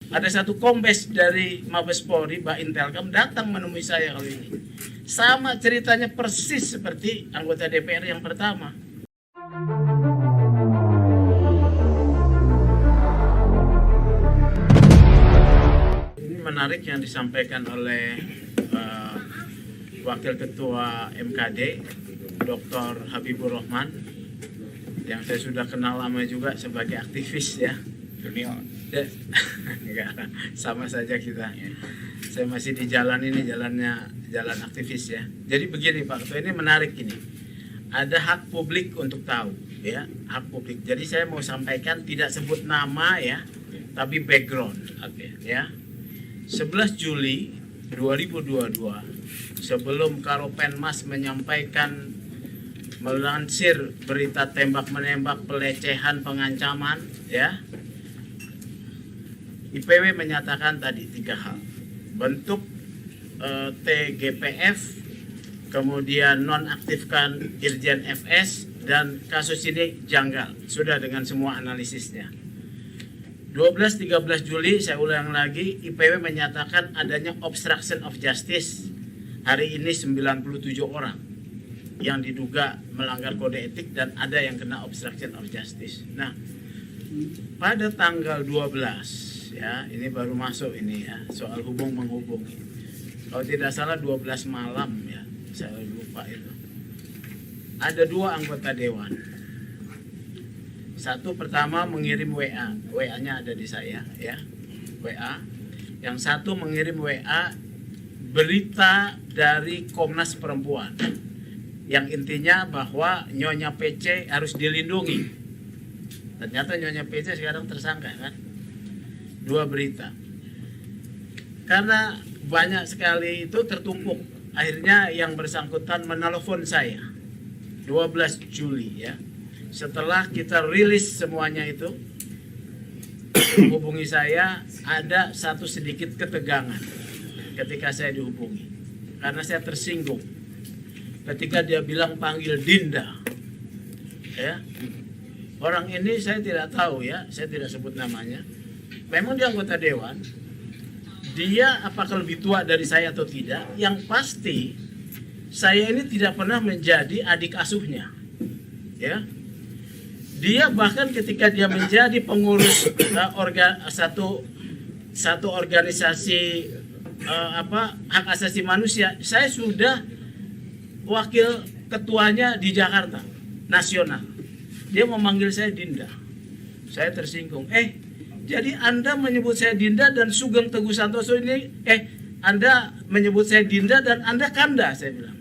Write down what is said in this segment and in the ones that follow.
ada satu kombes dari Mabes Polri, Mbak Intelkam, datang menemui saya kali ini. Sama ceritanya persis seperti anggota DPR yang pertama. Ini menarik yang disampaikan oleh Wakil Ketua MKD, Dr. Habibur Rahman, yang saya sudah kenal lama juga sebagai aktivis ya. Enggak, sama saja kita. Saya masih di jalan ini, jalan aktivis ya. Jadi begini Pak Ketua, ini menarik ini. Ada hak publik untuk tahu ya, hak publik. Jadi saya mau sampaikan tidak sebut nama ya, tapi background. Ya. 11 Juli 2022 sebelum Karopenmas menyampaikan melansir berita tembak-menembak, pelecehan, pengancaman ya, IPW menyatakan tadi 3 hal. Bentuk TGPF, kemudian nonaktifkan Irjen FS, dan kasus ini janggal. Sudah dengan semua analisisnya. 12-13 Juli saya ulang lagi, IPW menyatakan adanya obstruction of justice. Hari ini 97 orang yang diduga melanggar kode etik dan ada yang kena obstruction of justice. Nah, pada tanggal 12 ya, ini baru masuk ini ya, soal hubung menghubungi. Kalau tidak salah 12 malam ya, saya lupa itu. Ada 2 anggota dewan. Satu pertama mengirim WA, WA-nya ada di saya ya, WA. Yang satu mengirim WA berita dari Komnas Perempuan yang intinya bahwa Nyonya PC harus dilindungi. Ternyata Nyonya PC sekarang tersangka kan. 2 berita. Karena banyak sekali itu tertumpuk, akhirnya yang bersangkutan menelpon saya 12 Juli ya. Setelah kita rilis semuanya itu, hubungi saya, ada satu sedikit ketegangan ketika saya dihubungi. Karena saya tersinggung ketika dia bilang panggil Dinda. Ya. Orang ini saya tidak tahu ya, saya tidak sebut namanya. Memang dia anggota dewan. Dia apakah lebih tua dari saya atau tidak? Yang pasti saya ini tidak pernah menjadi adik asuhnya. Ya. Dia bahkan ketika dia menjadi pengurus satu organisasi hak asasi manusia, saya sudah wakil ketuanya di Jakarta nasional. Dia memanggil saya Dinda. Saya tersinggung. Jadi Anda menyebut saya Dinda dan Sugeng Teguh Santoso ini, Anda menyebut saya Dinda dan Anda Kanda, saya bilang.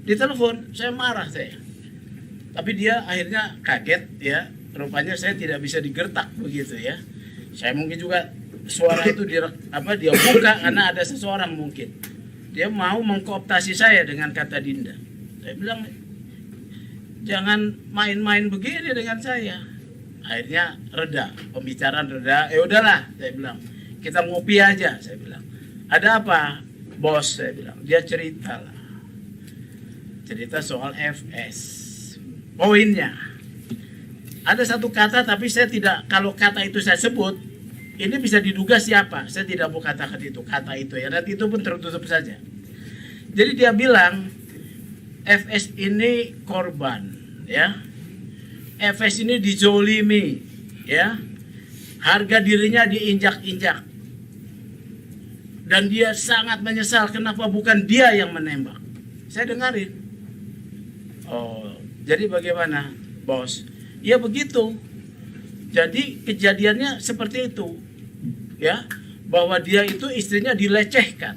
Di telepon, saya marah saya. Tapi dia akhirnya kaget ya, rupanya saya tidak bisa digertak begitu ya. Saya mungkin juga suara itu dia buka karena ada seseorang mungkin. Dia mau mengkooptasi saya dengan kata Dinda. Saya bilang, jangan main-main begini dengan saya. Akhirnya reda, pembicaraan reda. Udahlah, saya bilang, kita ngopi aja, saya bilang. Ada apa, bos? Saya bilang. Dia cerita soal FS. Poinnya, ada satu kata tapi saya tidak, kalau kata itu saya sebut, ini bisa diduga siapa. Saya tidak mau katakan itu, kata itu ya, nanti itu pun tertutup saja. Jadi dia bilang, FS ini korban, ya. FS ini dizolimi, ya. Harga dirinya diinjak-injak. Dan dia sangat menyesal kenapa bukan dia yang menembak. Saya dengarin. Jadi bagaimana, bos? Ya begitu. Jadi kejadiannya seperti itu, ya, bahwa dia itu istrinya dilecehkan,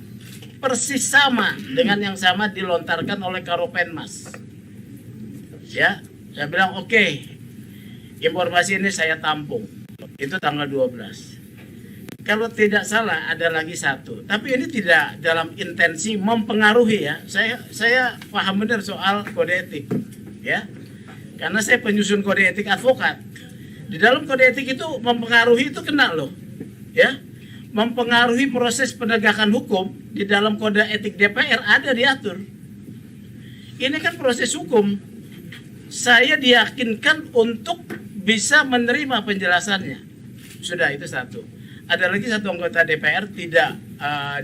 persis sama dengan yang sama dilontarkan oleh Karopenmas. Ya, saya bilang oke, informasi ini saya tampung. Itu tanggal 12. Kalau tidak salah ada lagi satu, tapi ini tidak dalam intensi mempengaruhi ya. Saya paham benar soal kode etik. Ya, karena saya penyusun kode etik advokat. Di dalam kode etik itu mempengaruhi itu kena loh, ya, mempengaruhi proses penegakan hukum. Di dalam kode etik DPR ada diatur. Ini kan proses hukum. Saya diyakinkan untuk bisa menerima penjelasannya. Sudah, itu satu. ada lagi satu anggota DPR tidak,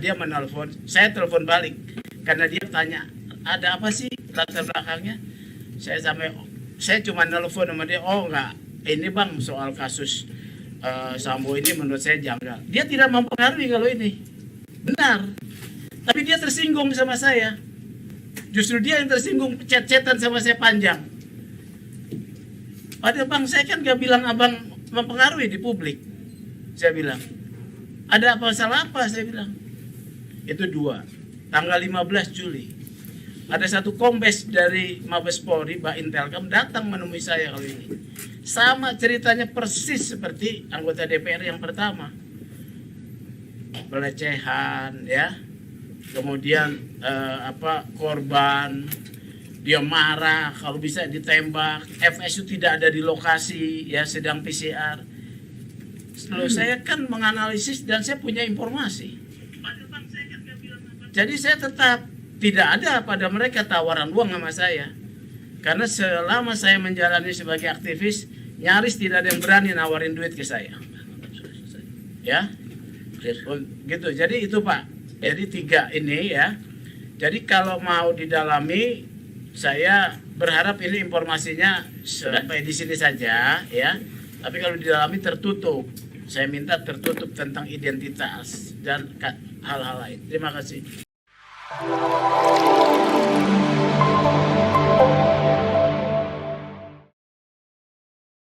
dia menelpon, saya telepon balik karena dia tanya ada apa sih latar belakangnya. Saya cuma nelpon sama dia, oh enggak, ini bang soal kasus Sambo ini menurut saya janggal. Dia tidak mempengaruhi kalau ini benar, tapi dia tersinggung sama saya. Justru dia yang tersinggung, chat-chatan sama saya panjang. Padahal bang, saya kan gak bilang abang mempengaruhi di publik. Saya bilang, ada apa salah apa? Saya bilang. Itu 2. Tanggal 15 Juli. Ada satu kombes dari Mabes Polri, Mbak Intelkam, datang menemui saya kali ini. Sama ceritanya persis seperti anggota DPR yang pertama. Pelecehan, ya. Kemudian korban dia marah kalau bisa ditembak, FSU tidak ada di lokasi, ya sedang PCR. Lalu saya kan menganalisis dan saya punya informasi. Jadi saya tetap tidak ada pada mereka tawaran uang sama saya. Karena selama saya menjalani sebagai aktivis, nyaris tidak ada yang berani nawarin duit ke saya. Ya, gitu. Jadi itu Pak. Jadi 3 ini ya. Jadi kalau mau didalami, saya berharap ini informasinya sampai di sini saja ya. Tapi kalau didalami tertutup, saya minta tertutup tentang identitas dan hal-hal lain. Terima kasih.